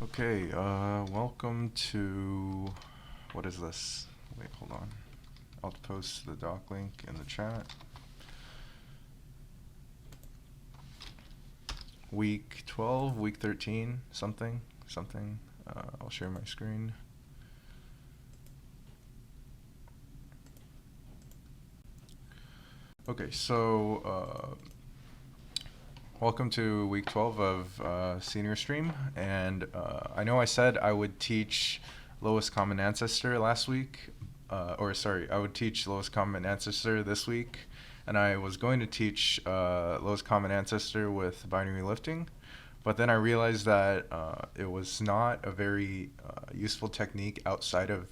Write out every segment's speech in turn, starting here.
Okay, welcome to, what is this? Wait, hold on. I'll post the doc link in the chat. Week 12, week 13, something. I'll share my screen. Okay, so welcome to week 12 of senior stream, and I know I said I would teach lowest common ancestor last week, I would teach lowest common ancestor this week, and I was going to teach lowest common ancestor with binary lifting, but then I realized that it was not a very useful technique outside of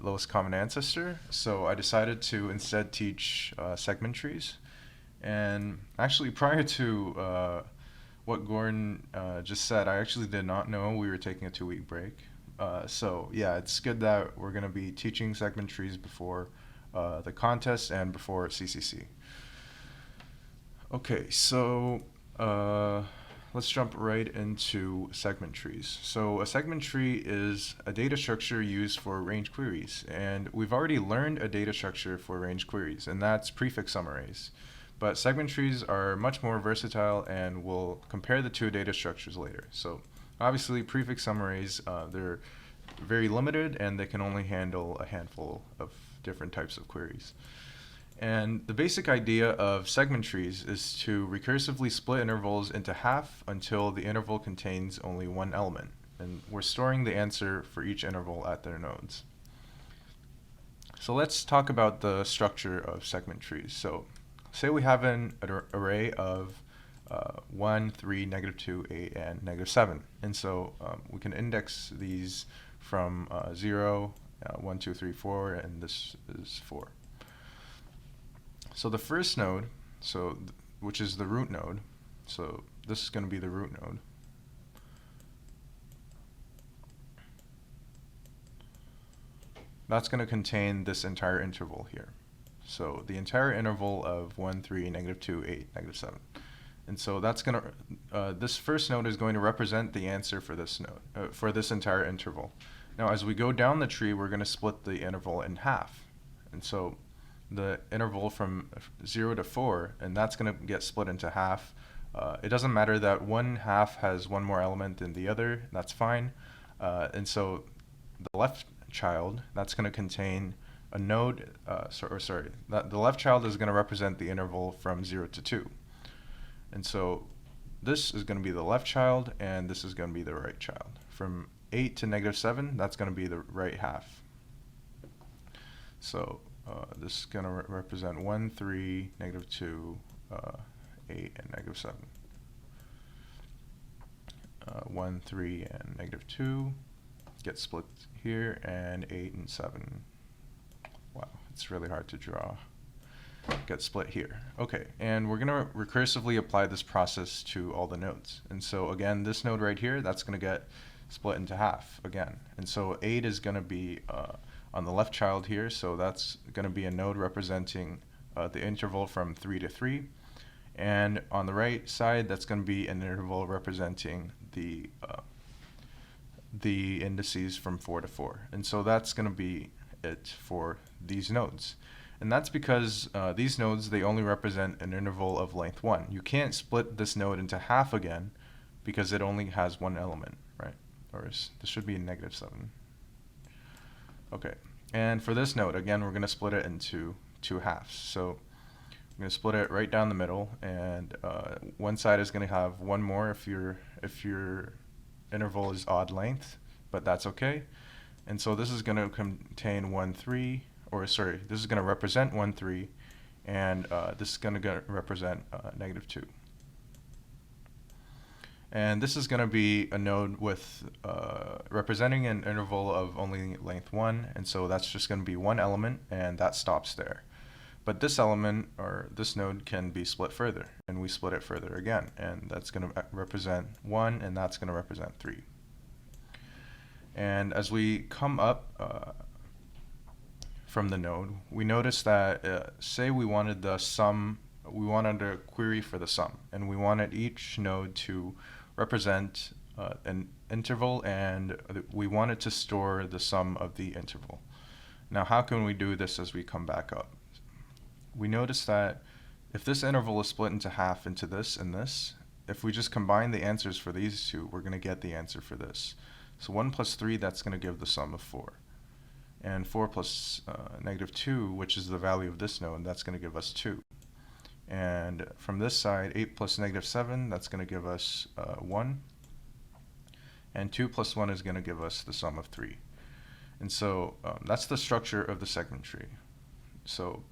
lowest common ancestor, so I decided to instead teach segment trees. And actually, prior to what Gordon just said, I actually did not know we were taking a 2-week break. So yeah, it's good that we're going to be teaching segment trees before the contest and before CCC. Okay, so let's jump right into segment trees. So a segment tree is a data structure used for range queries, and we've already learned a data structure for range queries, and that's prefix sum arrays. But segment trees are much more versatile, and we'll compare the two data structures later. So obviously prefix sum arrays, they're very limited, and they can only handle a handful of different types of queries. And the basic idea of segment trees is to recursively split intervals into half until the interval contains only one element. And we're storing the answer for each interval at their nodes. So let's talk about the structure of segment trees. So say we have an array of 1, 3, -2, 8, and -7. And so we can index these from 0, 1, 2, 3, 4, and this is 4. So the first node, which is the root node, so this is going to be the root node. That's going to contain this entire interval here. So the entire interval of 1, 3, -2, 8, -7. And so that's going to, this first node is going to represent the answer for this node, for this entire interval. Now as we go down the tree, we're going to split the interval in half. And so the interval from 0 to 4, and that's going to get split into half. It doesn't matter that one half has one more element than the other, that's fine. And so the left child, that's going to contain a node, the left child is going to represent the interval from 0 to 2. And so this is going to be the left child, and this is going to be the right child. From 8 to -7, that's going to be the right half. So this is going to represent 1, 3, -2, 8, and -7. 1, 3, and -2 get split here, and 8 and 7. Wow, it's really hard to draw. Get split here. Okay, and we're going to recursively apply this process to all the nodes. And so again, this node right here, that's going to get split into half again. And so 8 is going to be on the left child here, so that's going to be a node representing the interval from 3 to 3. And on the right side, that's going to be an interval representing the indices from 4 to 4. And so that's going to be it for these nodes. And that's because these nodes, they only represent an interval of length 1. You can't split this node into half again because it only has one element, right? Or this should be a -7. Okay, and for this node, again, we're going to split it into 2 halves. So I'm going to split it right down the middle, and one side is going to have one more if your interval is odd length, but that's okay. And so this is going to contain 1, 3, this is going to represent 1, 3, and this is going to represent -2. And this is going to be a node with representing an interval of only length 1, and so that's just going to be one element, and that stops there. But this element, or this node, can be split further, and we split it further again, and that's going to represent 1, and that's going to represent 3. And as we come up from the node, we notice that, say we wanted the sum, we wanted a query for the sum, and we wanted each node to represent interval, and we want it to store the sum of the interval. Now, how can we do this as we come back up? We notice that if this interval is split into half into this and this, if we just combine the answers for these two, we're going to get the answer for this. So 1 plus 3, that's going to give the sum of 4. And 4 plus -2, which is the value of this node, that's going to give us 2. And from this side, 8 plus -7, that's going to give us 1. And 2 plus 1 is going to give us the sum of 3. And so that's the structure of the segment tree. So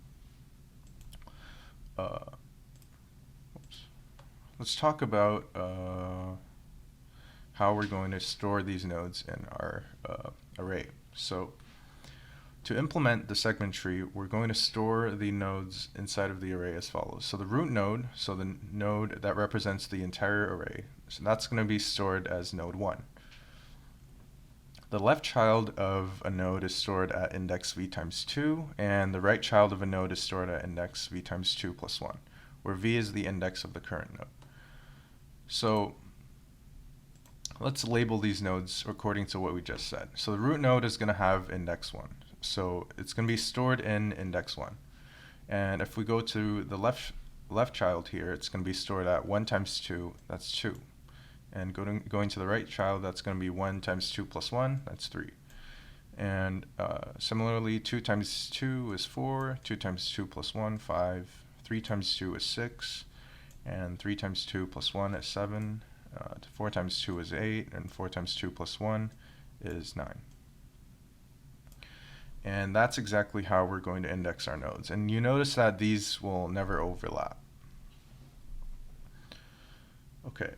let's talk about how we're going to store these nodes in our array. So to implement the segment tree, we're going to store the nodes inside of the array as follows. So the root node, so the node that represents the entire array, so that's going to be stored as node 1. The left child of a node is stored at index v times 2, and the right child of a node is stored at index v times 2 plus 1, where v is the index of the current node. So let's label these nodes according to what we just said. So the root node is going to have index 1. So it's going to be stored in index 1. And if we go to the left child here, it's going to be stored at 1 times 2, that's 2. And going to the right child, that's going to be 1 times 2 plus 1, that's 3. And similarly, 2 times 2 is 4, 2 times 2 plus 1, 5, 3 times 2 is 6, and 3 times 2 plus 1 is 7, 4 times 2 is 8, and 4 times 2 plus 1 is 9. And that's exactly how we're going to index our nodes. And you notice that these will never overlap. Okay.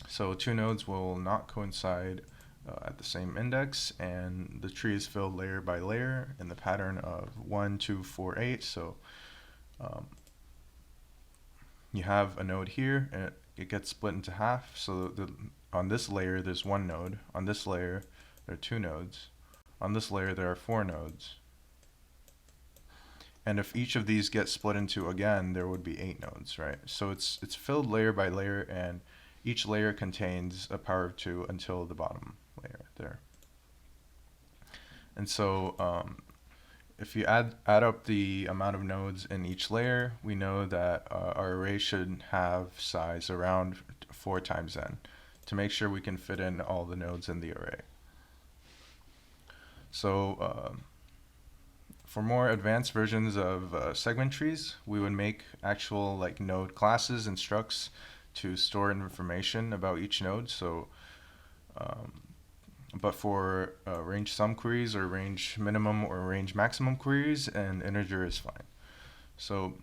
So two nodes will not coincide at the same index, and the tree is filled layer by layer in the pattern of 1, 2, 4, 8. So you have a node here, and it gets split into half. So on this layer, there's one node. On this layer, there are 2 nodes. On this layer, there are 4 nodes. And if each of these gets split into again, there would be 8 nodes, right? So it's filled layer by layer, and each layer contains a power of 2 until the bottom layer there. And so if you add up the amount of nodes in each layer, we know that our array should have size around 4 times n to make sure we can fit in all the nodes in the array. So for more advanced versions of segment trees, we would make actual like node classes and structs to store information about each node. So, but for range sum queries or range minimum or range maximum queries, an integer is fine. So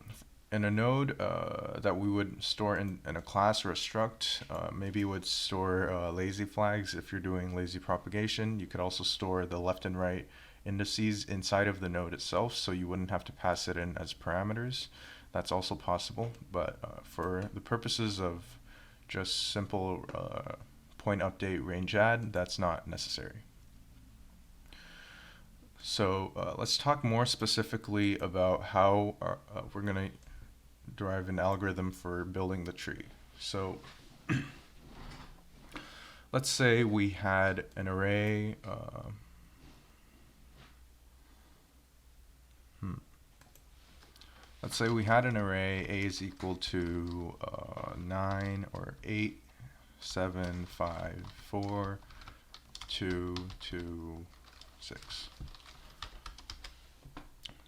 in a node that we would store in a class or a struct, maybe you would store lazy flags if you're doing lazy propagation. You could also store the left and right indices inside of the node itself, so you wouldn't have to pass it in as parameters. That's also possible, but for the purposes of just simple point update range add, that's not necessary. So let's talk more specifically about how we're going to derive an algorithm for building the tree. So let's say we had an array Let's say we had an array A is equal to 9 or 8, 7, 5, 4, 2, 2, 6.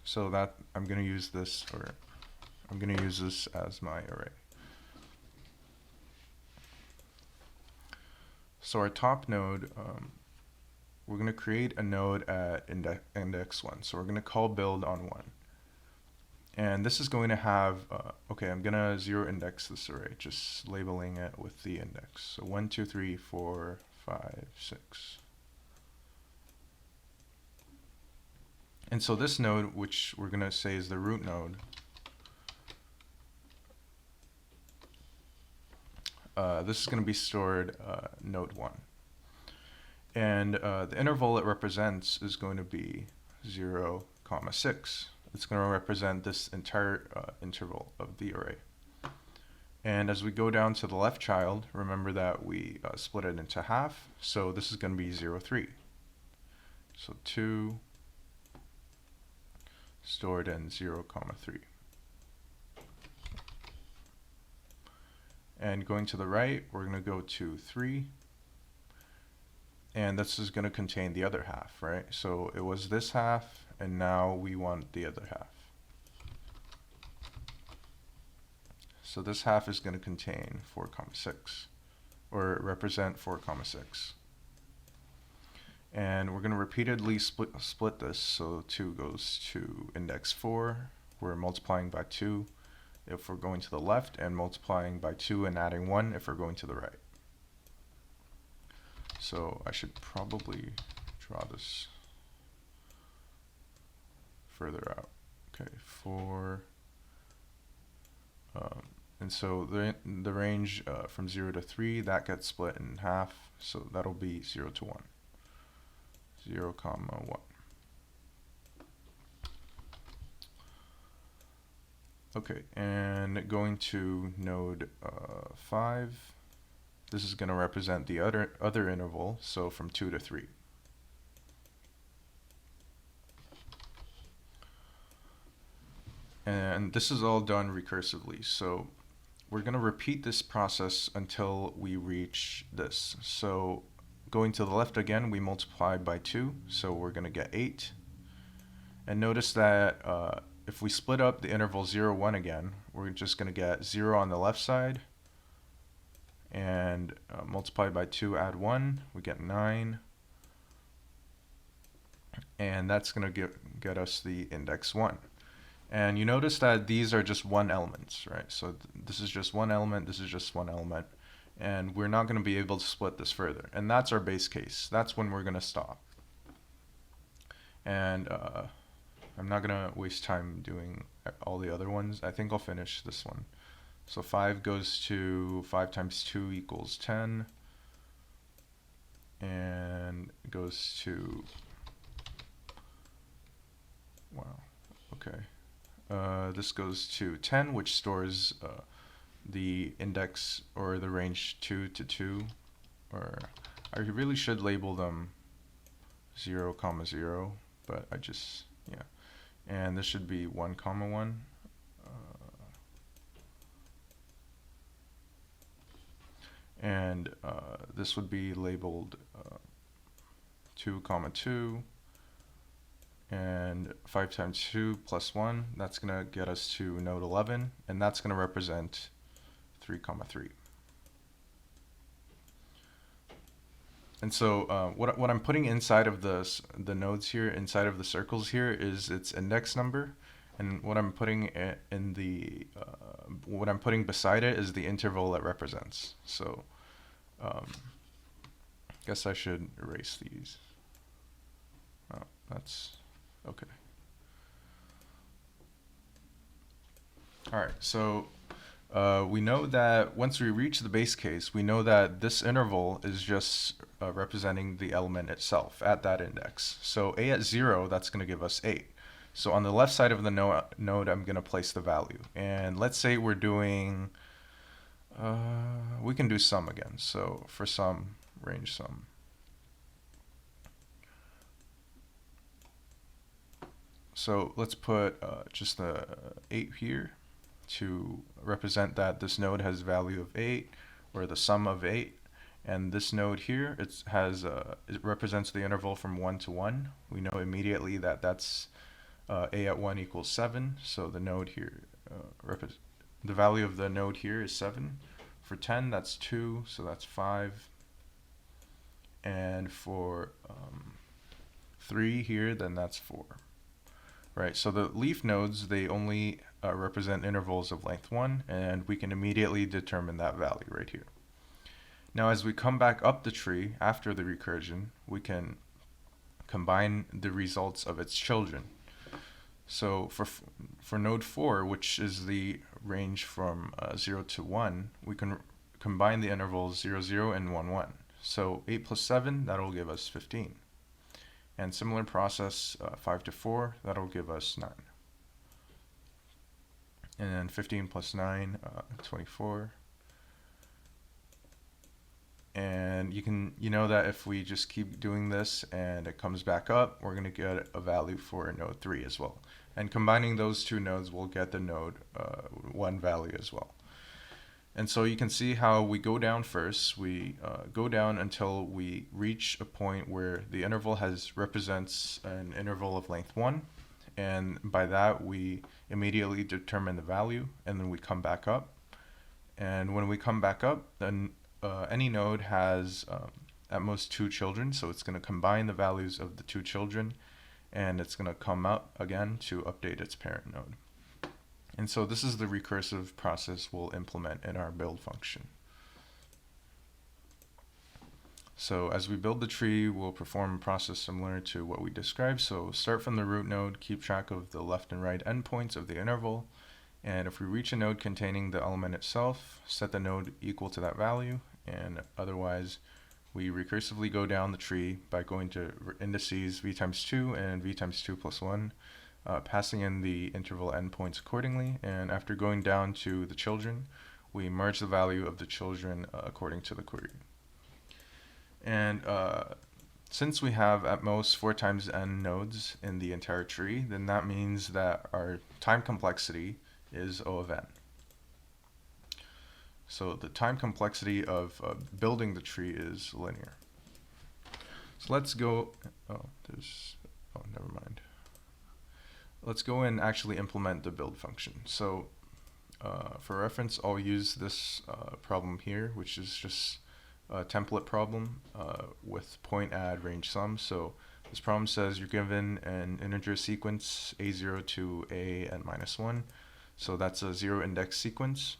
So that I'm going to use this as my array. So our top node, we're going to create a node at index 1. So we're going to call build on 1. And this is going to have, okay, I'm going to 0 index this array, just labeling it with the index. So 1, 2, 3, 4, 5, 6. And so this node, which we're going to say is the root node, this is going to be stored node 1. And the interval it represents is going to be 0, 6. It's going to represent this entire interval of the array. And as we go down to the left child, remember that we split it into half. So this is going to be 0, 3. So 2 stored in 0, 3. And going to the right, we're going to go to 3. And this is going to contain the other half, right? So it was this half, and now we want the other half. So this half is going to contain 4, 6, or represent 4, 6. And we're going to repeatedly split this. So 2 goes to index 4. We're multiplying by 2 if we're going to the left, and multiplying by 2 and adding 1 if we're going to the right. So I should probably draw this further out. Okay, 4. And so the range from 0 to 3, that gets split in half. So that'll be 0 to 1. 0, 1. Okay, and going to node 5, this is going to represent the other interval, so from 2 to 3. And this is all done recursively, so we're going to repeat this process until we reach this. So going to the left again, we multiply by 2, so we're going to get 8. And notice that if we split up the interval 0, 1 again, we're just going to get 0 on the left side, and multiply by 2, add 1, we get 9. And that's going to get us the index 1. And you notice that these are just one elements, right? So this is just one element, this is just one element, and we're not going to be able to split this further. And that's our base case. That's when we're going to stop. And I'm not going to waste time doing all the other ones. I think I'll finish this one. So 5 goes to 5 times 2 equals 10, and it goes to, wow, okay. This goes to 10, which stores the index or the range 2 to 2, or I really should label them 0, 0, but I just, yeah. And this should be 1, 1. And this would be labeled 2, 2. And 5 times 2 plus 1, that's going to get us to node 11, and that's going to represent 3, 3. And so what I'm putting inside of the nodes here, inside of the circles here, is its index number, and what I'm putting in the what I'm putting beside it is the interval it represents. So I guess I should erase these. Oh, that's okay. All right, so we know that once we reach the base case, we know that this interval is just representing the element itself at that index. So a at 0, that's going to give us 8. So on the left side of the node, I'm going to place the value. And let's say we're doing, we can do sum again. So for sum, range sum. So let's put just the 8 here to represent that this node has value of 8, or the sum of 8. And this node here, it represents the interval from 1 to 1. We know immediately that that's a at 1 equals 7. So the node here, the value of the node here is 7. For 10, that's 2, so that's 5. And for 3 here, then that's 4. Right, so the leaf nodes, they only represent intervals of length 1, and we can immediately determine that value right here. Now as we come back up the tree after the recursion, we can combine the results of its children. So for node 4, which is the range from 0 to 1, we can combine the intervals 0, 0 and 1, 1. So 8 plus 7, that'll give us 15. And similar process, 5 to 4, that'll give us 9. And then 15 plus 9, 24. And you know that if we just keep doing this and it comes back up, we're going to get a value for node 3 as well. And combining those two nodes will get the node 1 value as well. And so you can see how we go down first. We go down until we reach a point where the interval represents an interval of length 1. And by that, we immediately determine the value, and then we come back up. And when we come back up, then any node has at most 2 children, so it's going to combine the values of the 2 children, and it's going to come up again to update its parent node. And so this is the recursive process we'll implement in our build function. So as we build the tree, we'll perform a process similar to what we described. So start from the root node, keep track of the left and right endpoints of the interval, and if we reach a node containing the element itself, set the node equal to that value, and otherwise we recursively go down the tree by going to indices v times 2 and v times 2 plus 1, passing in the interval endpoints accordingly, and after going down to the children, we merge the value of the children according to the query. And since we have at most 4 times n nodes in the entire tree, then that means that our time complexity is O of n. So the time complexity of building the tree is linear. So let's go, never mind. Let's go and actually implement the build function. So for reference, I'll use this problem here, which is just a template problem with point, add, range, sum. So this problem says you're given an integer sequence a0 to a(n minus 1). So that's a 0 index sequence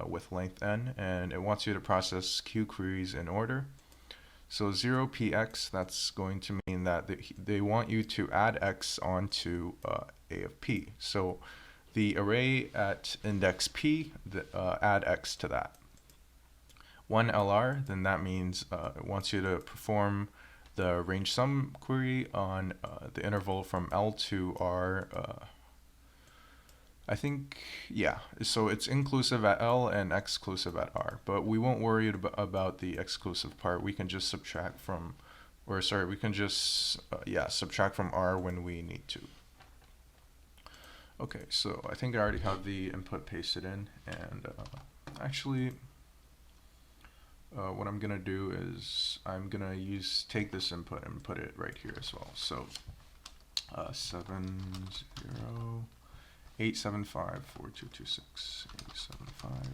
with length n, and it wants you to process q queries in order. So 0px, that's going to mean that they want you to add x onto a of p. So the array at index p, add x to that. 1 LR, then that means it wants you to perform the range sum query on the interval from L to R. I think, yeah, so it's inclusive at L and exclusive at R, but we won't worry about the exclusive part. We can just subtract from, subtract from R when we need to. Okay, so I think I already have the input pasted in, and actually, what I'm gonna do is I'm gonna take this input and put it right here as well. So 8754226 875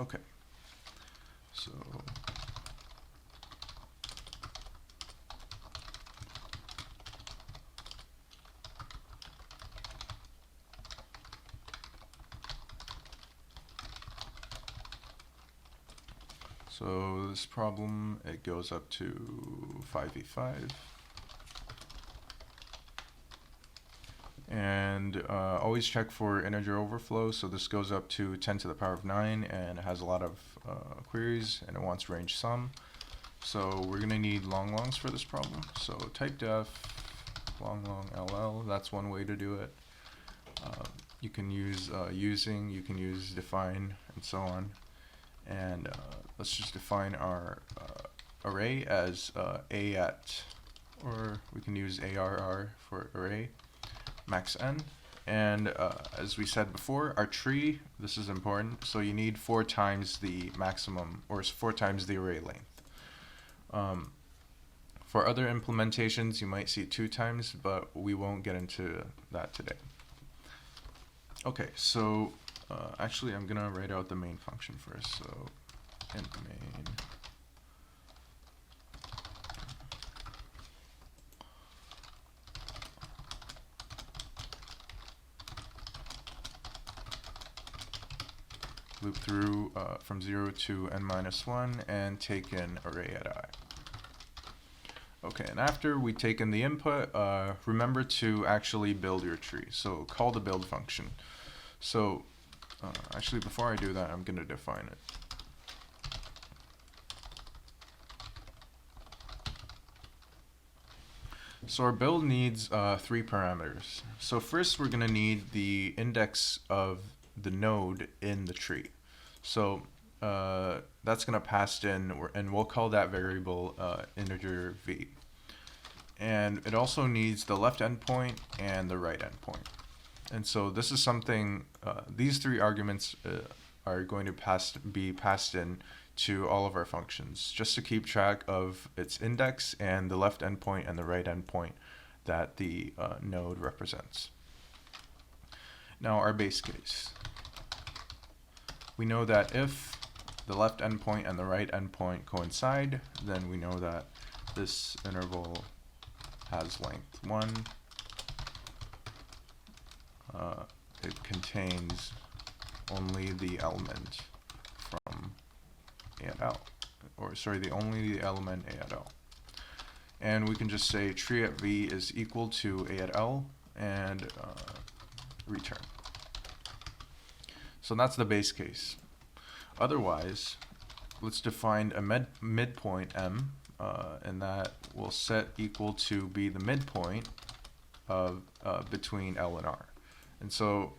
Okay, so this problem, it goes up to 5v5. And always check for integer overflow. So this goes up to 10 to the power of 9, and it has a lot of queries, and it wants range sum. So we're going to need long longs for this problem. So type def long ll. That's one way to do it. You can use you can use define, and so on. And let's just define our array as a at, or we can use arr for array, max n. And as we said before, our tree, this is important, so you need 4 times the maximum, or 4 times the array length. For other implementations, you might see 2 times, but we won't get into that today. Okay, so actually I'm gonna write out the main function first. So int main. Loop through from 0 to n minus 1 and take in array at I. Okay, and after we take in the input, remember to actually build your tree. So call the build function. So actually, before I do that, I'm going to define it. So our build needs three parameters. So first we're going to need the index of the node in the tree. So that's going to pass in, and we'll call that variable integer v. And it also needs the left endpoint and the right endpoint. And so this is something, these three arguments are going to be passed in to all of our functions, just to keep track of its index and the left endpoint and the right endpoint that the node represents. Now our base case. We know that if the left endpoint and the right endpoint coincide, then we know that this interval has length 1. It contains only the element from A at L, or sorry, only the element A at L. And we can just say tree at V is equal to A at L and return. So that's the base case. Otherwise, let's define a midpoint M, and that will set equal to be the midpoint of between L and R. And so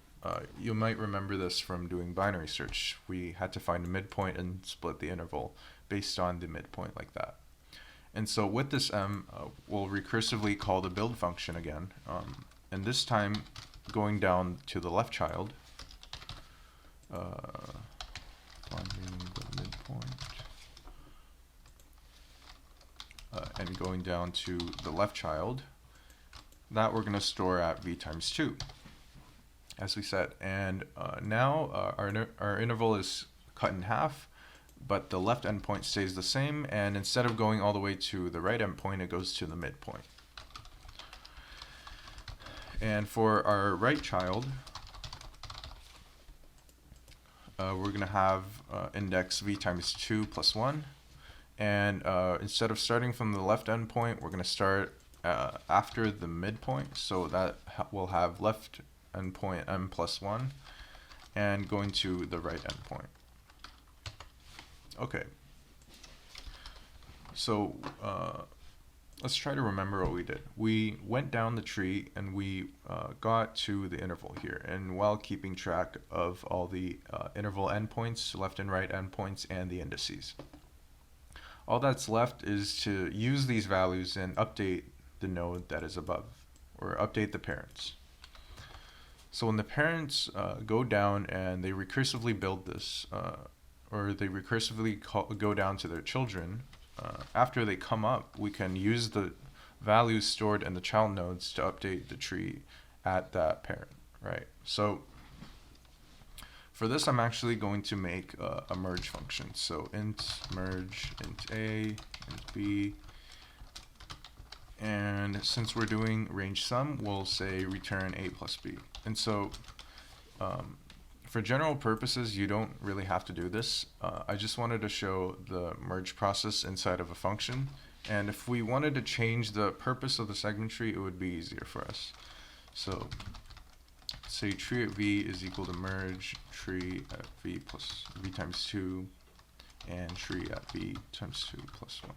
you might remember this from doing binary search. We had to find a midpoint and split the interval based on the midpoint like that. And so with this M, we'll recursively call the build function again, and this time going down to the left child, finding the midpoint, and going down to the left child, that we're going to store at v times 2, as we said. And now our interval is cut in half, but the left endpoint stays the same, and instead of going all the way to the right endpoint, it goes to the midpoint. And for our right child, we're going to have index v times 2 plus 1. And instead of starting from the left endpoint, we're going to start after the midpoint. So that we'll have left endpoint m plus 1 and going to the right endpoint. Okay. So let's try to remember what we did. We went down the tree and we got to the interval here, and while keeping track of all the interval endpoints, left and right endpoints, and the indices. All that's left is to use these values and update the node that is above, or update the parents. So when the parents go down and they recursively build this, or they recursively go down to their children, after they come up, we can use the values stored in the child nodes to update the tree at that parent, right? So for this, I'm actually going to make a merge function. So int merge int A, int B, and since we're doing range sum, we'll say return A plus B. And so for general purposes, you don't really have to do this. I just wanted to show the merge process inside of a function. And if we wanted to change the purpose of the segment tree, it would be easier for us. So say tree at V is equal to merge tree at V plus V times 2 and tree at V times 2 plus 1.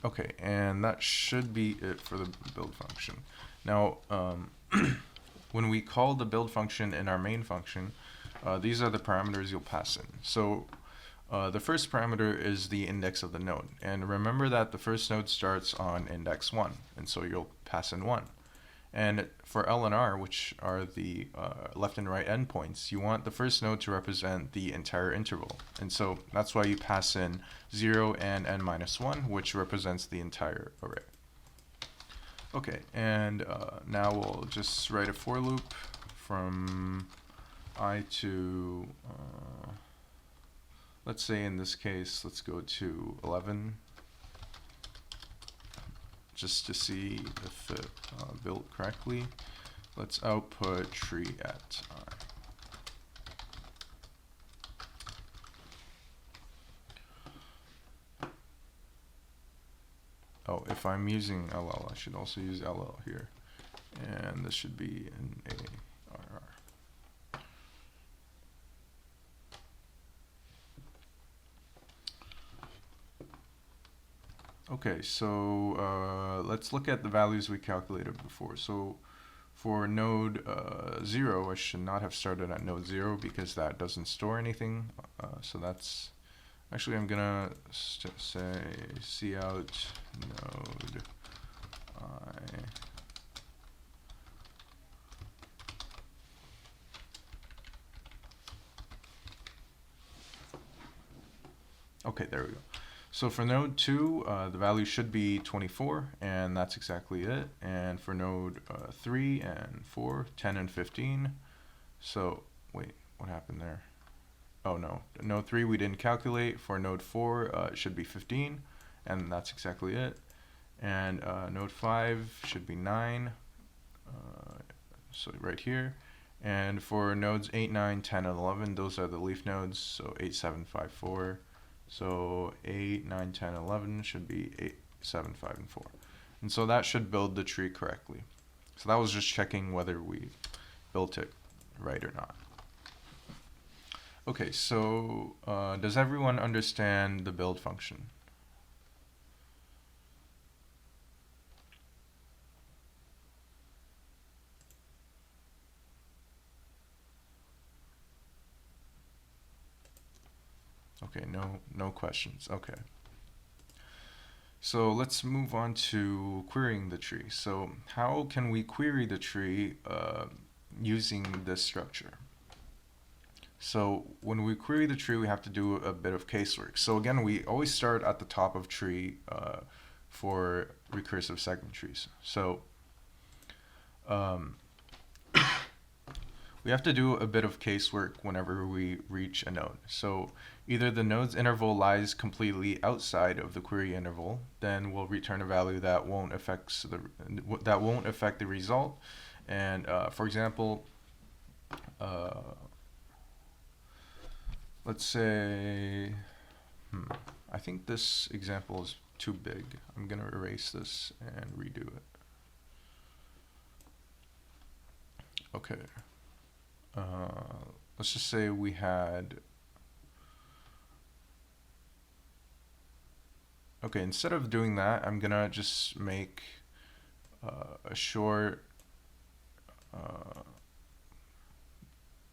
Okay, and that should be it for the build function. Now, when we call the build function in our main function, these are the parameters you'll pass in. So the first parameter is the index of the node. And remember that the first node starts on index 1, and so you'll pass in 1. And for L and R, which are the left and right endpoints, you want the first node to represent the entire interval. And so that's why you pass in 0 and n minus 1, which represents the entire array. Okay, and now we'll just write a for loop from I to, let's say in this case, let's go to 11. Just to see if it built correctly. Let's output tree at I. Oh, if I'm using LL, I should also use LL here. And this should be an ARR. Okay, so let's look at the values we calculated before. So for node 0, I should not have started at node 0 because that doesn't store anything. So that's, actually I'm gonna say cout node I. Okay, there we go. So for node 2, the value should be 24, and that's exactly it. And for node 3 and 4, 10 and 15. So, wait, what happened there? Oh no, node 3 we didn't calculate. For node 4, it should be 15, and that's exactly it. And node 5 should be 9, so right here. And for nodes 8, 9, 10, and 11, those are the leaf nodes, so 8, 7, 5, 4. So 8, 9, 10, 11 should be 8, 7, 5, and 4. And so that should build the tree correctly. So that was just checking whether we built it right or not. Okay, so does everyone understand the build function? Okay, no questions. Okay. So let's move on to querying the tree. So how can we query the tree using this structure? So when we query the tree, we have to do a bit of casework. So again, we always start at the top of tree for recursive segment trees. So we have to do a bit of casework whenever we reach a node. So either the node's interval lies completely outside of the query interval, then we'll return a value that won't affect the result. And for example, let's say, I think this example is too big. I'm gonna erase this and redo it. Okay. Let's just say we had, okay, instead of doing that, I'm gonna just make a short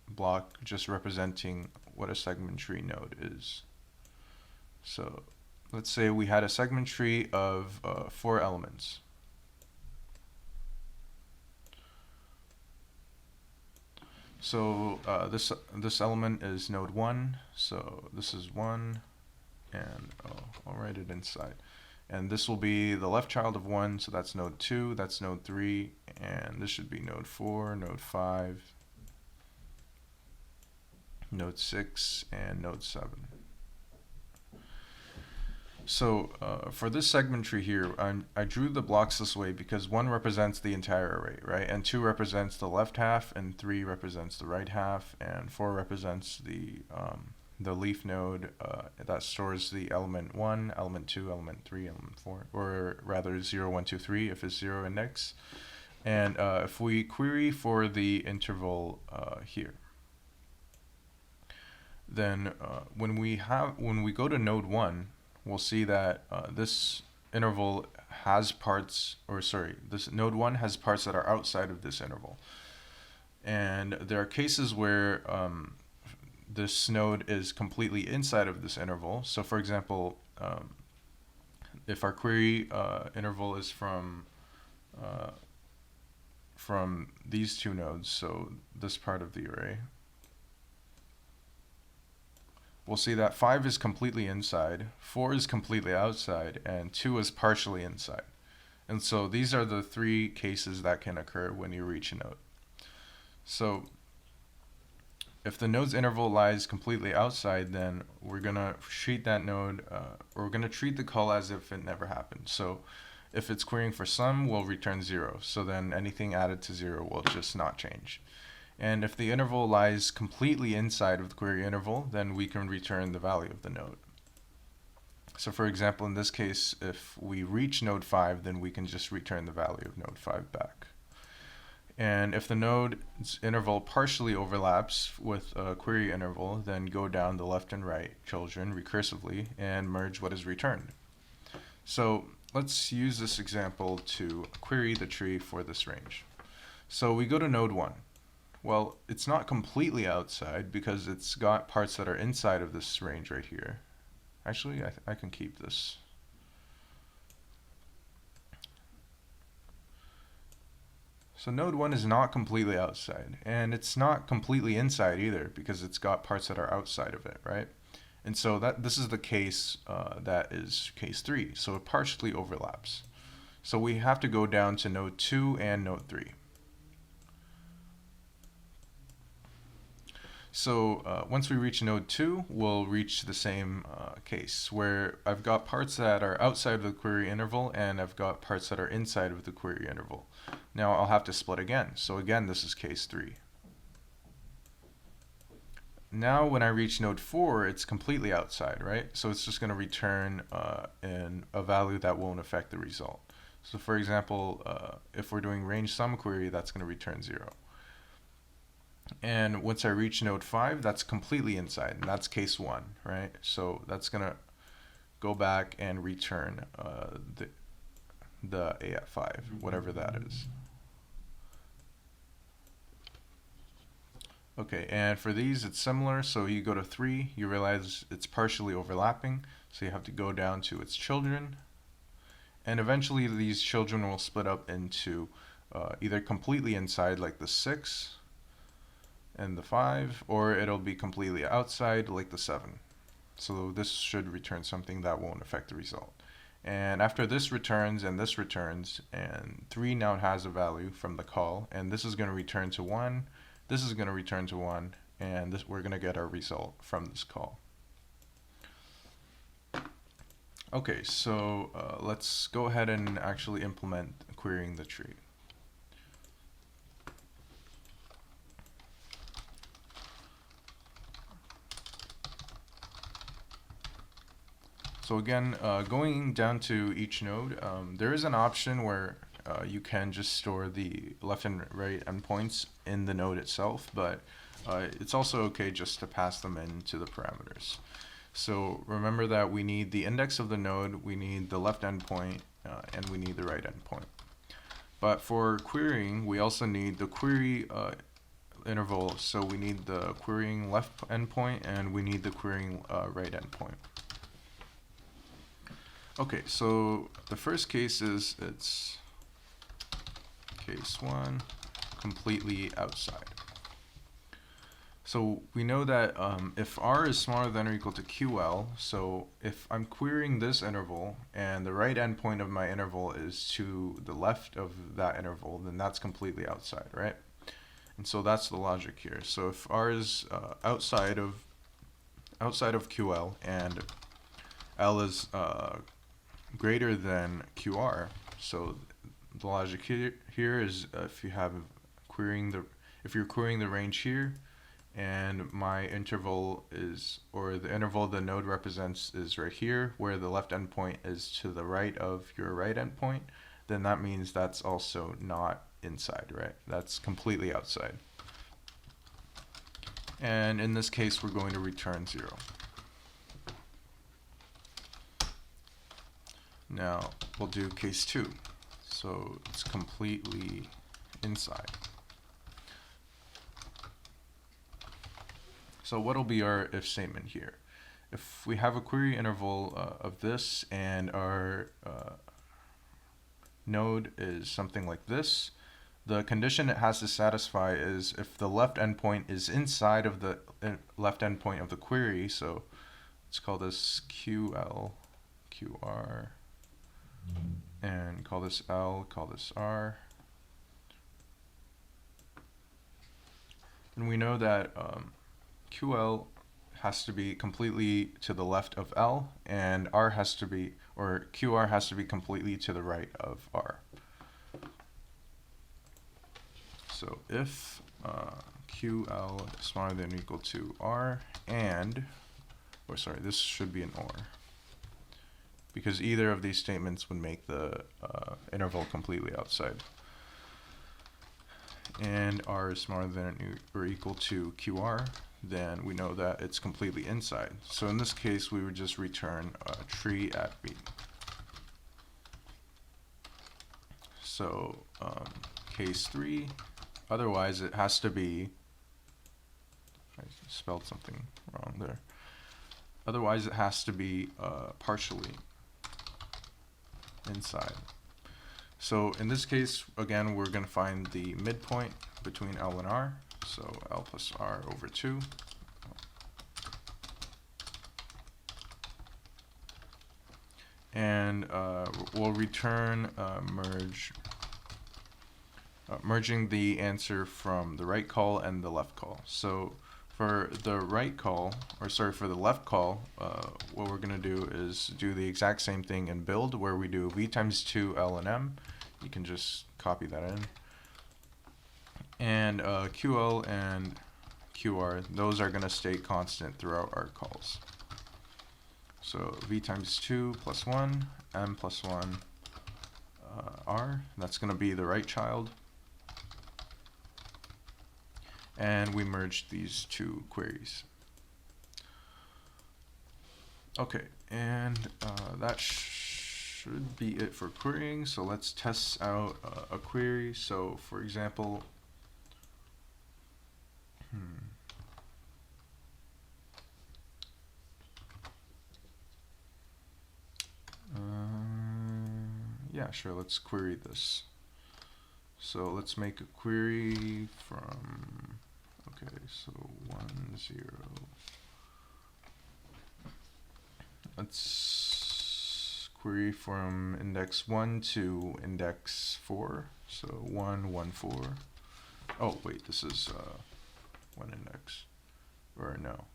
block just representing what a segment tree node is. So let's say we had a segment tree of 4 elements. So this element is node 1, so this is 1, and I'll write it inside. And this will be the left child of 1, so that's node 2, that's node 3, and this should be node 4, node 5, node 6, and node 7. So for this segment tree here, I drew the blocks this way because 1 represents the entire array, right? And 2 represents the left half, and 3 represents the right half, and 4 represents the leaf node that stores the element 1, element 2, element 3, element 4, or rather 0, 1, 2, 3 if it's 0 index. And if we query for the interval here, then when we go to node 1, we'll see that this interval has parts, or sorry, this node 1 has parts that are outside of this interval. And there are cases where this node is completely inside of this interval. So for example, if our query interval is from these two nodes, so this part of the array, we'll see that 5 is completely inside, 4 is completely outside, and 2 is partially inside. And so these are the 3 cases that can occur when you reach a node. So if the node's interval lies completely outside, then we're going to treat that node, or we're going to treat the call as if it never happened. So if it's querying for sum, we'll return 0. So then anything added to 0 will just not change. And if the interval lies completely inside of the query interval, then we can return the value of the node. So for example, in this case, if we reach node 5, then we can just return the value of node 5 back. And if the node's interval partially overlaps with a query interval, then go down the left and right children recursively and merge what is returned. So let's use this example to query the tree for this range. So we go to node 1. Well, it's not completely outside because it's got parts that are inside of this range right here. Actually, I can keep this. So node 1 is not completely outside, and it's not completely inside either because it's got parts that are outside of it, right? And so this is the case that is case 3, so it partially overlaps. So we have to go down to node 2 and node 3. So once we reach node 2, we'll reach the same case where I've got parts that are outside of the query interval and I've got parts that are inside of the query interval. Now I'll have to split again. So again, this is case 3. Now when I reach node 4, it's completely outside, right? So it's just going to return a value that won't affect the result. So for example, if we're doing range sum query, that's going to return 0. And once I reach node 5, that's completely inside, and that's case 1, right? So that's going to go back and return the A at 5, whatever that is. Okay, and for these, it's similar. So you go to 3, you realize it's partially overlapping, so you have to go down to its children. And eventually, these children will split up into either completely inside, like the 6, and the 5, or it'll be completely outside like the 7. So this should return something that won't affect the result. And after this returns and 3 now has a value from the call, and this is going to return to 1, this is going to return to 1, and we're going to get our result from this call. Okay, so let's go ahead and actually implement querying the tree. So again, going down to each node, there is an option where you can just store the left and right endpoints in the node itself, but it's also okay just to pass them into the parameters. So remember that we need the index of the node, we need the left endpoint, and we need the right endpoint. But for querying, we also need the query interval, so we need the querying left endpoint and we need the querying right endpoint. Okay, so the first case is it's case 1, completely outside. So we know that if r is smaller than or equal to ql, so if I'm querying this interval and the right endpoint of my interval is to the left of that interval, then that's completely outside, right? And so that's the logic here. So if r is outside of ql and l is greater than qr, so the logic here is if you're querying the range here, and my interval is, or the interval the node represents is right here, where the left endpoint is to the right of your right endpoint, then that means that's also not inside, right? That's completely outside. And in this case, we're going to return 0. Now we'll do case 2. So it's completely inside. So what'll be our if statement here? If we have a query interval of this and our node is something like this, the condition it has to satisfy is if the left endpoint is inside of the left endpoint of the query, so let's call this QL, QR, and call this L, call this R. And we know that QL has to be completely to the left of L, and R has to be, or QR has to be completely to the right of R. So if QL is smaller than or equal to R and, or sorry, this should be an OR, because either of these statements would make the interval completely outside. And R is smaller than or equal to QR, then we know that it's completely inside. So in this case, we would just return a tree at B. So case 3, otherwise it has to be, I spelled something wrong there. Otherwise it has to be partially inside. So in this case, again, we're going to find the midpoint between L and R. So L plus R over 2. And we'll return merging the answer from the right call and the left call. So for the right call, or sorry, for the left call, what we're going to do is do the exact same thing in build, where we do v times 2 L and M. You can just copy that in. And QL and QR, those are going to stay constant throughout our calls. So v times 2 plus 1, M plus 1, R, that's going to be the right child. And we merged these two queries. Okay, and that should be it for querying. So let's test out a query. So for example, yeah, sure, let's query this. So let's make a query from, okay, so 1, 0. Let's query from index 1 to index 4. So 1, 1, 4. Oh, wait, this is one index. Or no.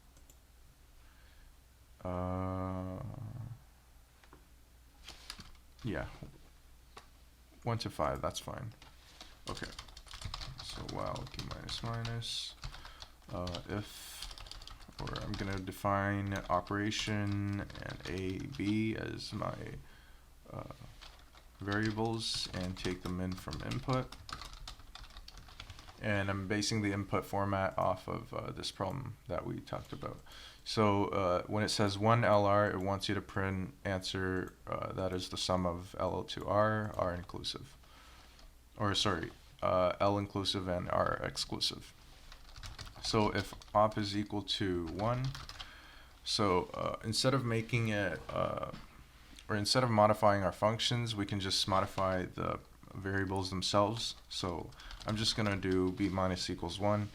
Yeah. 1 to 5, that's fine. Okay. So while key minus minus, if, or I'm gonna define operation and A, B as my variables and take them in from input. And I'm basing the input format off of this problem that we talked about. So when it says 1 LR, it wants you to print answer that is the sum of L to R inclusive. Or sorry, L inclusive and R exclusive. So if op is equal to 1, so instead of making it, or instead of modifying our functions, we can just modify the variables themselves. So I'm just going to do b minus equals 1,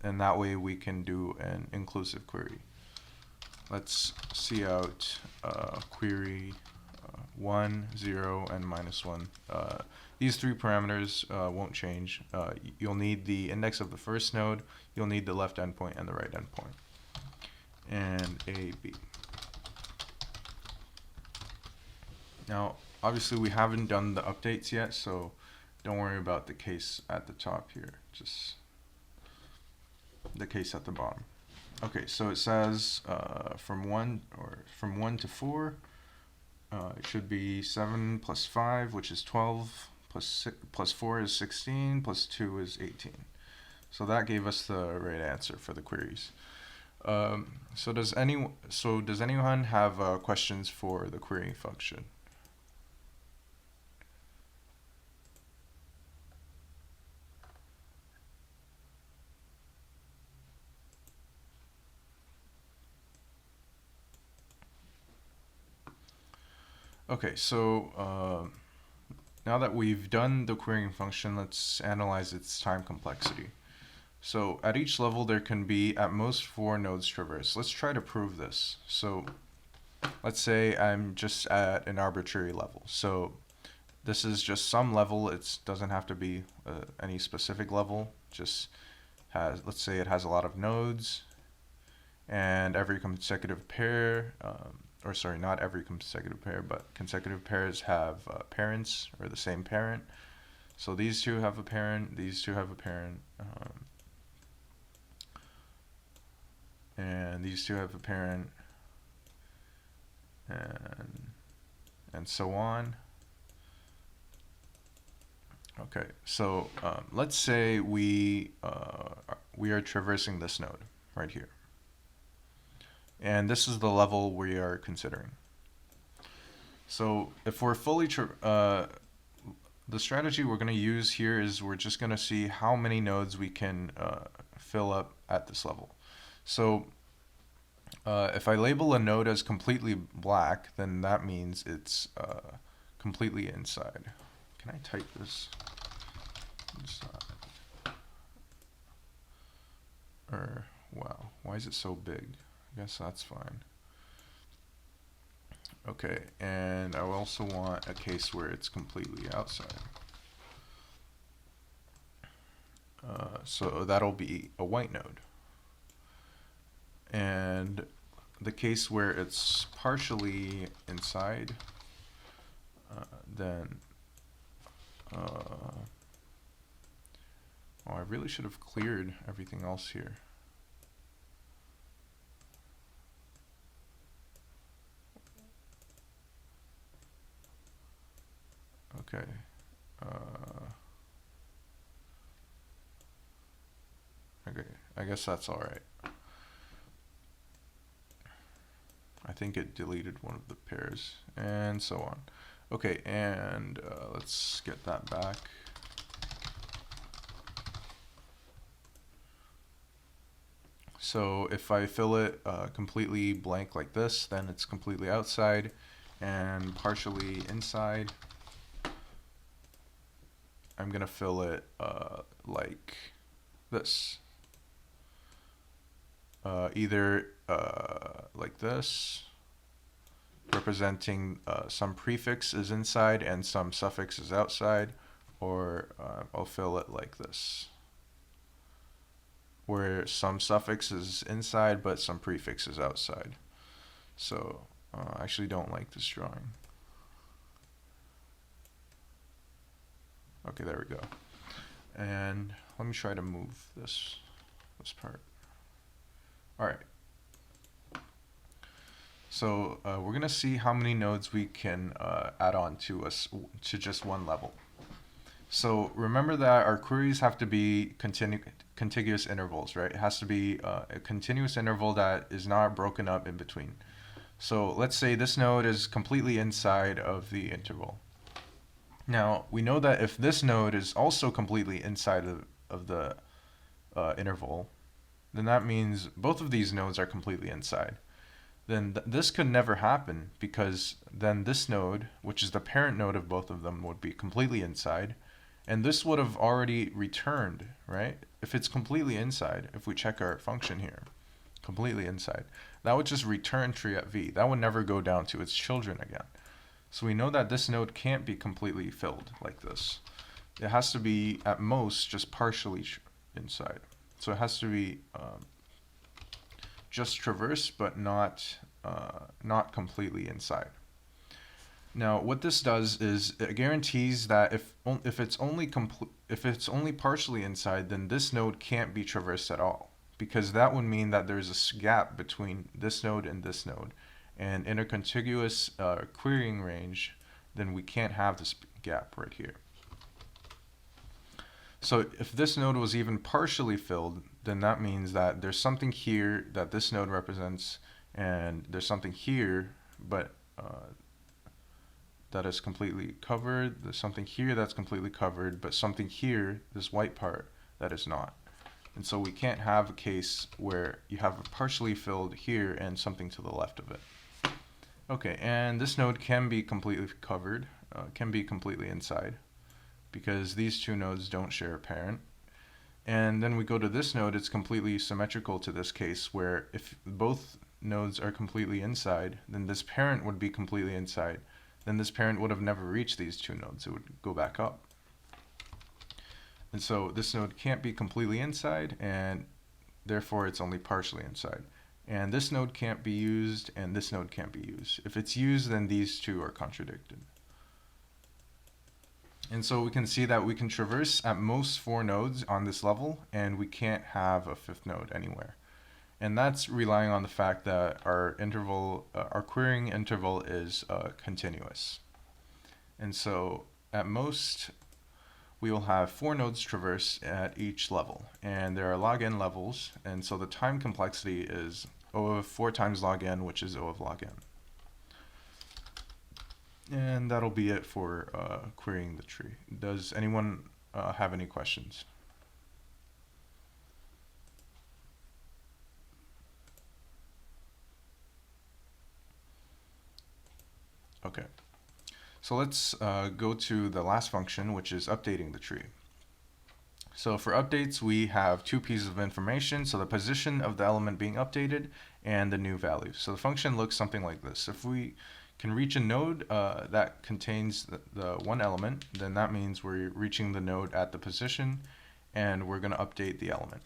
and that way we can do an inclusive query. Let's see out query 1, 0, and minus 1. These three parameters won't change. You'll need the index of the first node, you'll need the left endpoint and the right endpoint. And A, B. Now, obviously we haven't done the updates yet, so don't worry about the case at the top here, just the case at the bottom. Okay, so it says from 1 to 4, it should be 7 plus 5, which is 12, plus 4 is 16, plus 2 is 18. So that gave us the right answer for the queries. So does anyone have questions for the querying function? Okay, so now that we've done the querying function, let's analyze its time complexity. So at each level there can be at most 4 nodes traversed. Let's try to prove this. So let's say I'm just at an arbitrary level. So this is just some level. It doesn't have to be any specific level. Just has, let's say it has a lot of nodes, and every consecutive pair, or sorry, not every consecutive pair, but consecutive pairs have parents or the same parent. So these two have a parent, these two have a parent, and these two have a parent, and so on. Okay, so let's say we are traversing this node right here. And this is the level we are considering. So if we're fully The strategy we're going to use here is we're just going to see how many nodes we can fill up at this level. So if I label a node as completely black, then that means it's completely inside. Can I type this? Inside. Or, wow, why is it so big? I guess that's fine. Okay, and I also want a case where it's completely outside. So that'll be a white node. And the case where it's partially inside, then oh, I really should have cleared everything else here. Okay. Okay, I guess that's all right. I think it deleted one of the pairs, and so on. Okay, and let's get that back. So if I fill it completely blank like this, then it's completely outside, and partially inside, I'm gonna fill it like this. Either like this, representing some prefix is inside and some suffix is outside, or I'll fill it like this, where some suffix is inside but some prefix is outside. So I actually don't like this drawing. Okay, there we go. And let me try to move this part. All right. So we're gonna see how many nodes we can add on to just one level. So remember that our queries have to be contiguous intervals, right? It has to be a continuous interval that is not broken up in between. So let's say this node is completely inside of the interval. Now we know that if this node is also completely inside of the interval, then that means both of these nodes are completely inside. Then this could never happen, because then this node, which is the parent node of both of them, would be completely inside, and this would have already returned, right? If it's completely inside, if we check our function here, completely inside, that would just return tree at v. That would never go down to its children again. So we know that this node can't be completely filled like this. It has to be at most just partially inside. So it has to be just traverse, but not completely inside. Now, what this does is it guarantees that if it's only partially inside, then this node can't be traversed at all, because that would mean that there's a gap between this node and this node, and in a contiguous querying range, then we can't have this gap right here. So if this node was even partially filled, then that means that there's something here that this node represents, and there's something here, but that is completely covered. There's something here that's completely covered, but something here, this white part, that is not. And so we can't have a case where you have a partially filled here and something to the left of it. Okay, and this node can be completely covered, can be completely inside, because these two nodes don't share a parent. And then we go to this node, it's completely symmetrical to this case, where if both nodes are completely inside, then this parent would be completely inside. Then this parent would have never reached these two nodes. It would go back up. And so this node can't be completely inside, and therefore it's only partially inside. And this node can't be used, and this node can't be used. If it's used, then these two are contradicted. And so we can see that we can traverse at most 4 nodes on this level, and we can't have a 5th node anywhere. And that's relying on the fact that our interval, our querying interval is continuous. And so at most, we will have 4 nodes traverse at each level. And there are log n levels, and so the time complexity is O of 4 times log n, which is O of log n. And that'll be it for querying the tree. Does anyone have any questions? Okay. So let's go to the last function, which is updating the tree. So for updates, we have two pieces of information. So the position of the element being updated and the new value. So the function looks something like this. If we can reach a node that contains the one element, then that means we're reaching the node at the position and we're going to update the element.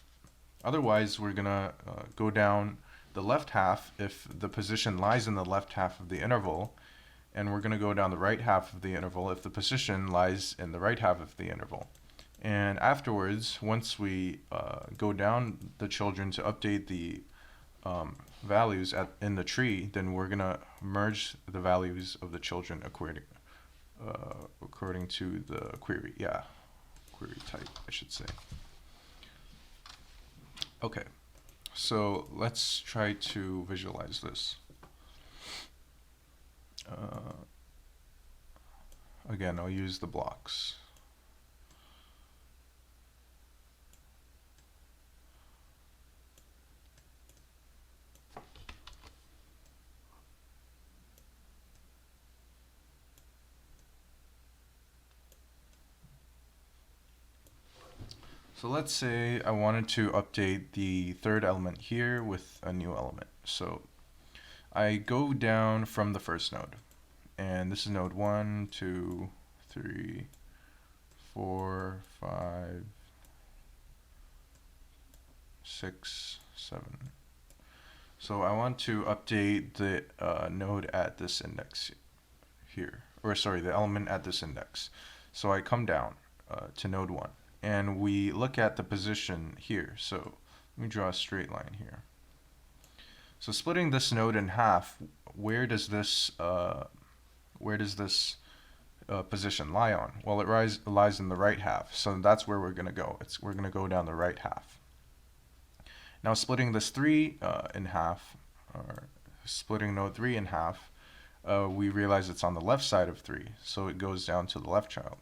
Otherwise, we're going to go down the left half if the position lies in the left half of the interval, and we're going to go down the right half of the interval if the position lies in the right half of the interval. And afterwards, once we go down the children to update the values in the tree, then we're going to merge the values of the children according to the query. Yeah, query type, I should say. Okay, so let's try to visualize this. Again, I'll use the blocks. So let's say I wanted to update the third element here with a new element. So I go down from the first node, and this is node 1, 2, 3, 4, 5, 6, 7. So I want to update the node at this index here, or sorry, the element at this index. So I come down to node 1, and we look at the position here. So let me draw a straight line here. So splitting this node in half, where does this position lie on? Well, it lies in the right half, so that's where we're going to go. We're going to go down the right half. Now splitting this 3 in half, or splitting node 3 in half, we realize it's on the left side of 3, so it goes down to the left child.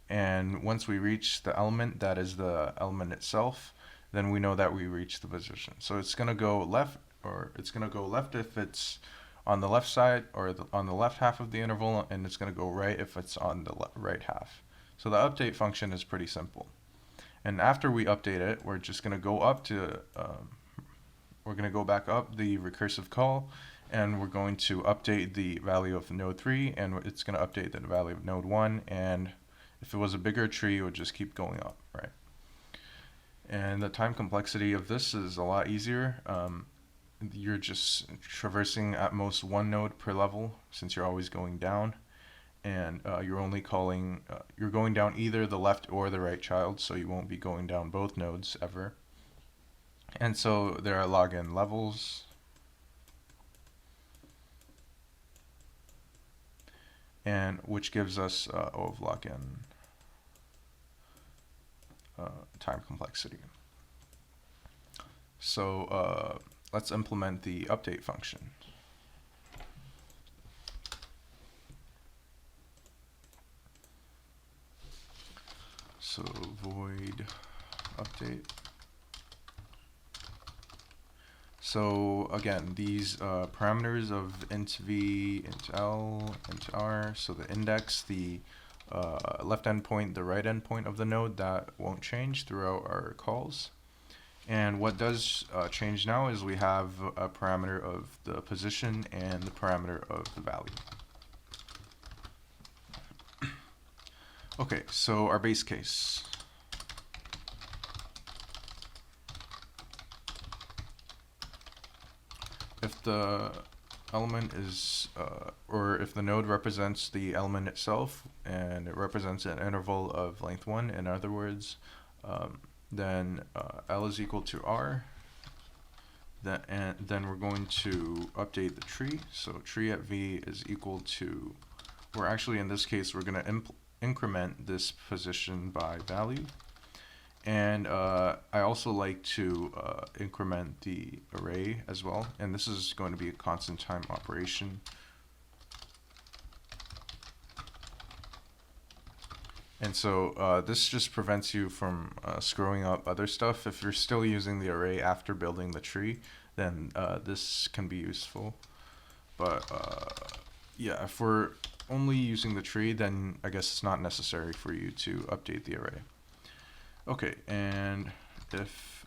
And once we reach the element that is the element itself, then we know that we reach the position. So it's going to go left, or it's going to go left if it's on the left side or on the left half of the interval, and it's going to go right if it's on the right half. So the update function is pretty simple. And after we update it, we're just going to go up to, we're going to go back up the recursive call, and we're going to update the value of node 3, and it's going to update the value of node 1, and if it was a bigger tree, it would just keep going up, right? And the time complexity of this is a lot easier. You're just traversing at most one node per level, since you're always going down. And you're only calling, you're going down either the left or the right child, so you won't be going down both nodes ever. And so there are log n levels. And which gives us O of log n time complexity. So let's implement the update function. So void update. So again, these parameters of int v, int l, int r, so the index, the left endpoint, the right endpoint of the node, that won't change throughout our calls. And what does change now is we have a parameter of the position and the parameter of the value. Okay, so our base case. If the element is, or if the node represents the element itself, and it represents an interval of length 1, in other words, then L is equal to R, and then we're going to update the tree. So tree at V is equal to, we're actually, in this case, we're going to increment this position by value. And I also like to increment the array as well, and this is going to be a constant time operation. And so this just prevents you from screwing up other stuff. If you're still using the array after building the tree, then this can be useful. But yeah, if we're only using the tree, then I guess it's not necessary for you to update the array. Okay, and if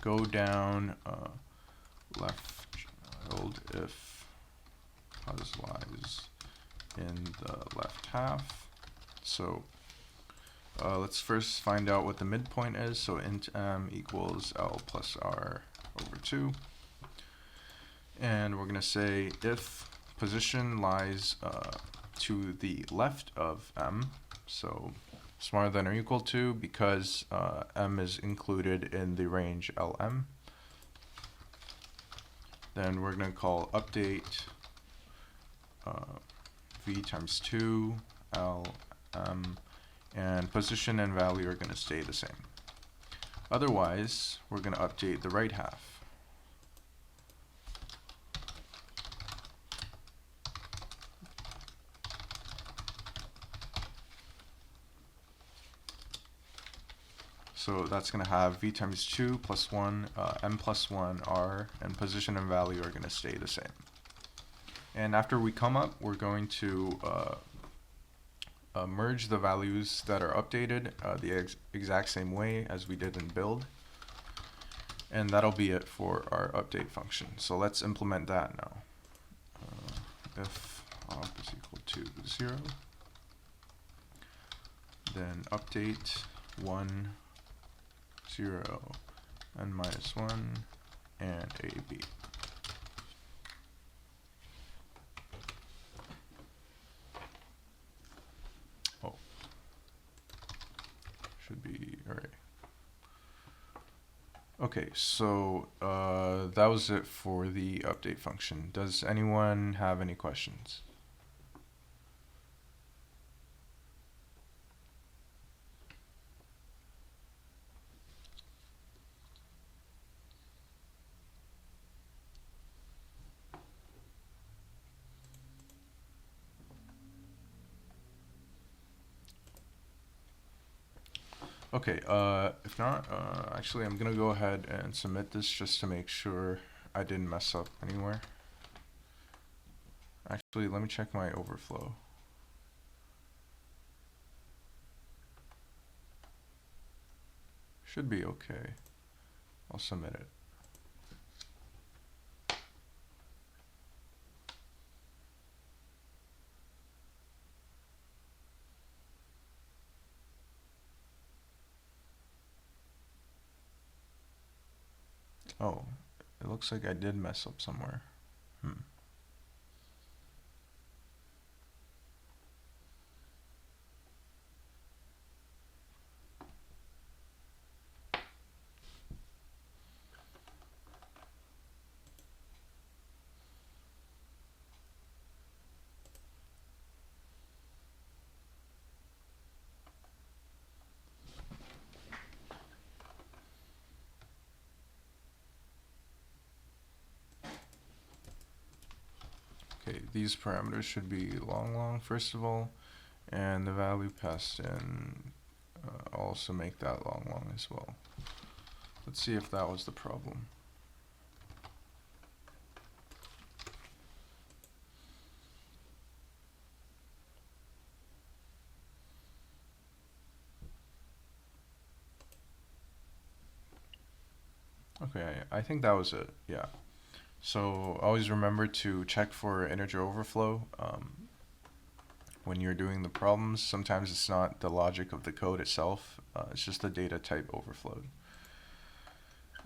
go down left child if pos lies in the left half. So let's first find out what the midpoint is. So int m equals L plus R over 2. And we're going to say if position lies to the left of m, so smaller than or equal to, because m is included in the range Lm, then we're going to call update v times 2 Lm, and position and value are going to stay the same. Otherwise, we're going to update the right half. So that's going to have v times 2 plus 1, m plus 1, r, and position and value are going to stay the same. And after we come up, we're going to merge the values that are updated the exact same way as we did in build. And that'll be it for our update function. So let's implement that now. If op is equal to 0, then update 1, 0, n minus 1, and ab. Oh, should be array. Okay, so that was it for the update function. Does anyone have any questions? Okay, if not, actually I'm gonna go ahead and submit this just to make sure I didn't mess up anywhere. Actually, let me check my overflow. Should be okay. I'll submit it. Oh, it looks like I did mess up somewhere. Okay, these parameters should be long first of all, and the value passed in also make that long as well. Let's see if that was the problem. Okay, I think that was it, yeah. So always remember to check for integer overflow when you're doing the problems. Sometimes it's not the logic of the code itself, it's just the data type overflowed.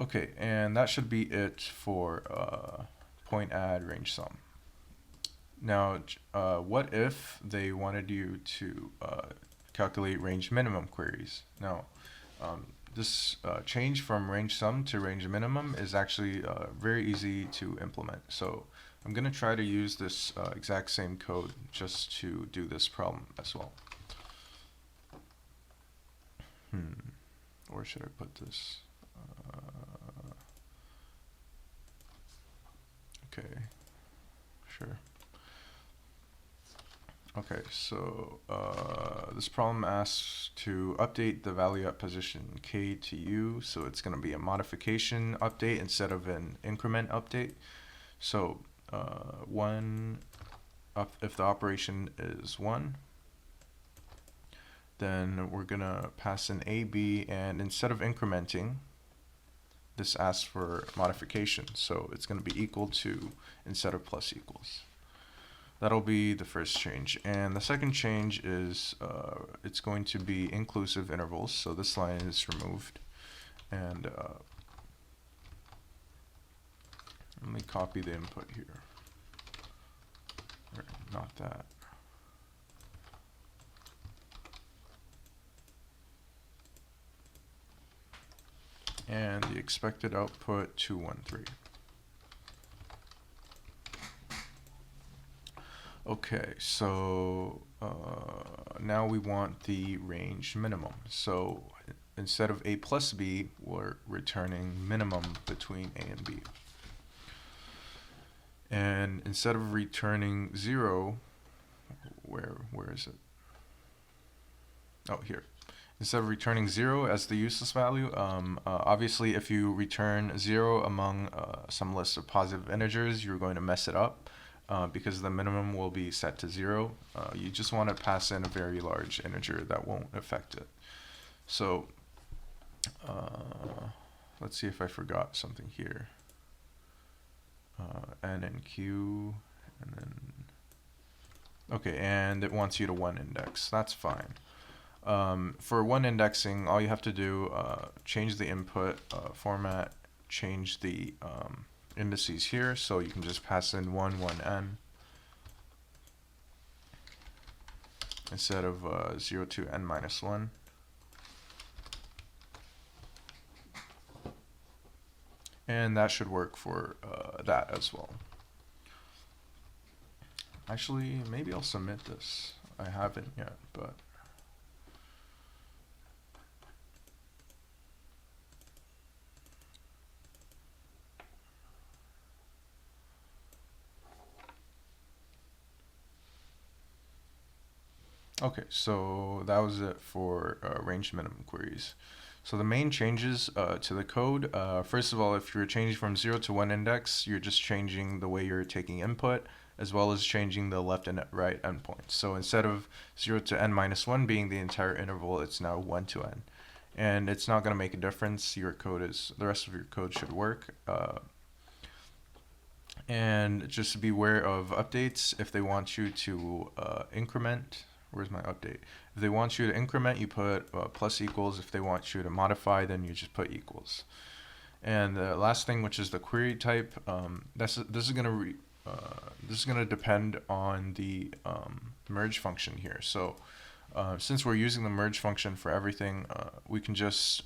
Okay, and that should be it for point add range sum. Now, what if they wanted you to calculate range minimum queries? Now, this change from range sum to range minimum is actually very easy to implement. So I'm going to try to use this exact same code just to do this problem as well. Where should I put this? Okay, sure. Okay, so this problem asks to update the value at position k to u, so it's going to be a modification update instead of an increment update. So if the operation is 1, then we're going to pass in a, b, and instead of incrementing, this asks for modification. So it's going to be equal to instead of plus equals. That'll be the first change. And the second change is it's going to be inclusive intervals. So this line is removed. And let me copy the input here. Or not that. And the expected output 213. Okay, so now we want the range minimum. So instead of a plus b, we're returning minimum between a and b. And instead of returning 0, where is it? Oh, here. Instead of returning 0 as the useless value, obviously if you return 0 among some list of positive integers, you're going to mess it up. Because the minimum will be set to 0, you just want to pass in a very large integer that won't affect it. So let's see if I forgot something here. N and Q, and then okay, and it wants you to 1 index. That's fine. For 1 indexing, all you have to do change the input format, change the indices here, so you can just pass in 1, 1n instead of 0 to n minus 1. And that should work for that as well. Actually, maybe I'll submit this. I haven't yet, but okay, so that was it for range minimum queries. So the main changes to the code, first of all, if you're changing from 0 to 1 index, you're just changing the way you're taking input, as well as changing the left and right endpoints. So instead of 0 to n minus 1 being the entire interval, it's now 1 to n. And it's not going to make a difference. The rest of your code should work. And just beware of updates. If they want you to increment, where's my update? If they want you to increment, you put plus equals. If they want you to modify, then you just put equals. And the last thing, which is the query type, this is going to depend on the merge function here. So since we're using the merge function for everything, we can just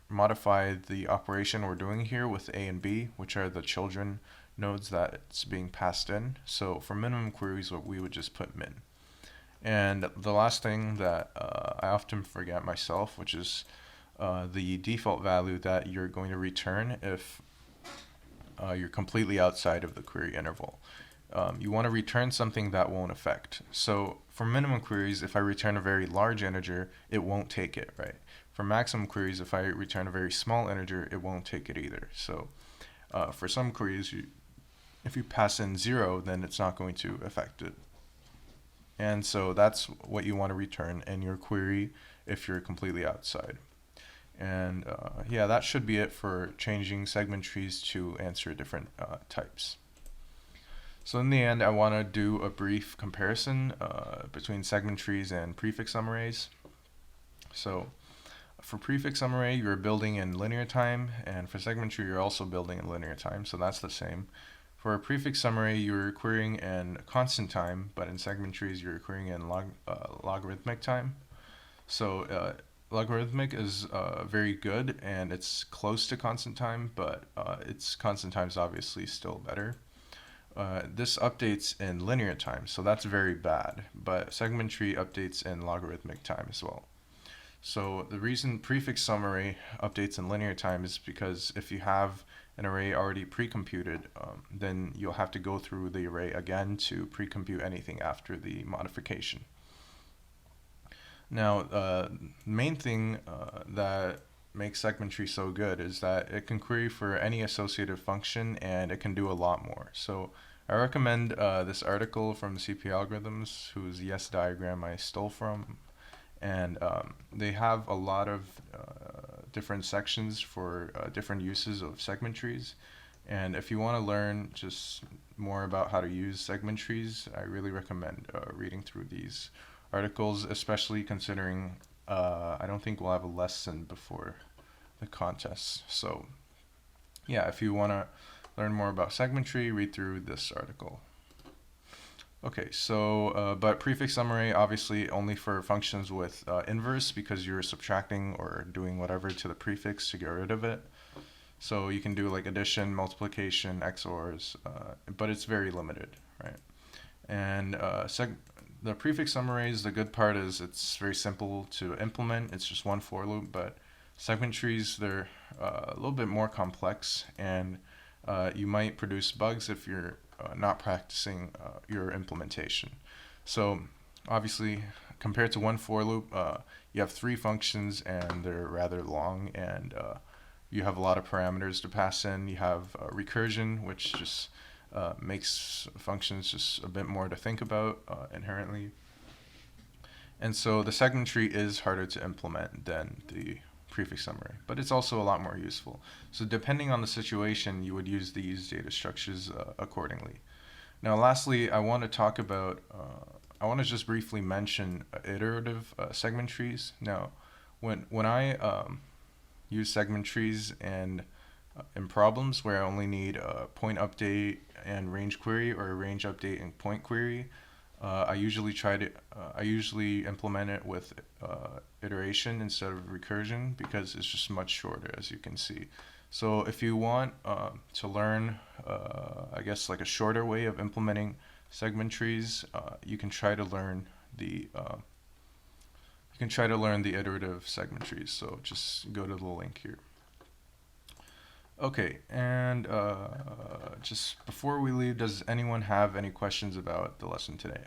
modify the operation we're doing here with a and b, which are the children nodes that it's being passed in. So for minimum queries, we would just put min. And the last thing that I often forget myself, which is the default value that you're going to return if you're completely outside of the query interval. You want to return something that won't affect. So for minimum queries, if I return a very large integer, it won't take it, right? For maximum queries, if I return a very small integer, it won't take it either. So for some queries, if you pass in 0, then it's not going to affect it. And so that's what you want to return in your query if you're completely outside. And yeah, that should be it for changing segment trees to answer different types. So in the end, I want to do a brief comparison between segment trees and prefix sum arrays. So for prefix sum array, you're building in linear time, and for segment tree, you're also building in linear time, so that's the same. For a prefix sum array, you're querying in constant time, but in segment trees, you're querying in logarithmic time. So logarithmic is very good, and it's close to constant time, but its constant time is obviously still better. This updates in linear time, so that's very bad, but segment tree updates in logarithmic time as well. So the reason prefix sum array updates in linear time is because if you have an array already pre-computed, then you'll have to go through the array again to pre-compute anything after the modification. Now, the main thing that makes segment tree so good is that it can query for any associative function and it can do a lot more. So I recommend this article from CP Algorithms, whose yes diagram I stole from, and they have a lot of different sections for different uses of segment trees. And if you want to learn just more about how to use segment trees, I really recommend reading through these articles, especially considering I don't think we'll have a lesson before the contest. So yeah, if you want to learn more about segment tree, read through this article. Okay, so but prefix sum array obviously only for functions with inverse, because you're subtracting or doing whatever to the prefix to get rid of it. So you can do like addition, multiplication, XORs, but it's very limited, right? And the prefix sum arrays, the good part is it's very simple to implement. It's just one for loop, but segment trees, they're a little bit more complex, and you might produce bugs if you're not practicing your implementation. So obviously, compared to one for loop, you have 3 functions and they're rather long, and you have a lot of parameters to pass in. You have recursion, which just makes functions just a bit more to think about inherently. And so the segment tree is harder to implement than the prefix sum array, but it's also a lot more useful. So depending on the situation, you would use these data structures accordingly. Now lastly, I want to talk about, I want to just briefly mention iterative segment trees. Now, when I use segment trees and in problems where I only need a point update and range query, or a range update and point query, I usually implement it with iteration instead of recursion, because it's just much shorter, as you can see. So if you want to learn, I guess, like a shorter way of implementing segment trees, you can try to learn the iterative segment trees. So just go to the link here. Okay, and just before we leave, does anyone have any questions about the lesson today?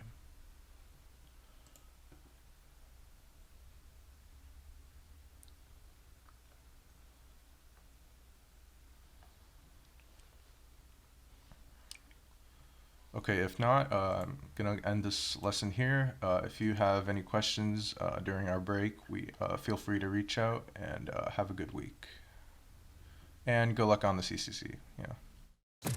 Okay, if not, I'm gonna end this lesson here. If you have any questions during our break, feel free to reach out, and have a good week. And good luck on the CCC. Yeah.